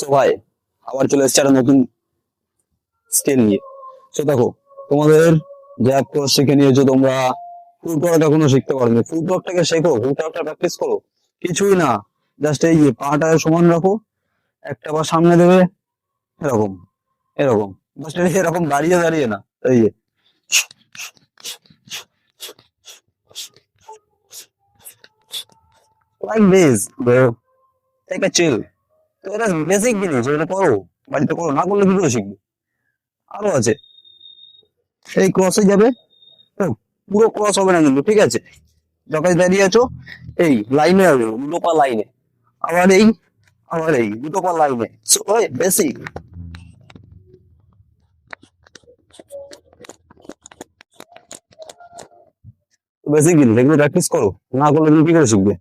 So ভাই, আবার চলে এসেছে একটা নতুন স্কিল নিয়ে। সো দেখো, তোমাদের র্যাপ কোর্স শিখে নিয়েছো তোমরা, ফুটওয়ার্ক এখনো শিখতে পারবে। ফুটওয়ার্কটাকে শেখো, ফুটওয়ার্কটা প্র্যাকটিস করো। কিছুই না, জাস্ট এই যে পাটা সমান রাখো, একটা পা সামনে দেবে, এরকম এরকম, জাস্ট এরকম দাঁড়িয়ে দাঁড়িয়ে না, এই যে like this bro, take a chill. তো এটা বেসিক জিনিস, এটা করো, বাড়িতে করো, না করলে কি করে শিখবে? আরো আছে, এই ক্রসে যাবে, হুম, পুরো ক্রস হবে না কিন্তু, ঠিক আছে? যখন দাঁড়িয়ে আছো, এই লাইনে হবে, দুটো পা লাইনে, আবার এই, আবার এই দুটো পা লাইনে। ওই বেসিক, বেসিক জিনিস, এগুলো প্র্যাকটিস করো, না করলে তুমি কি করে শিখবে?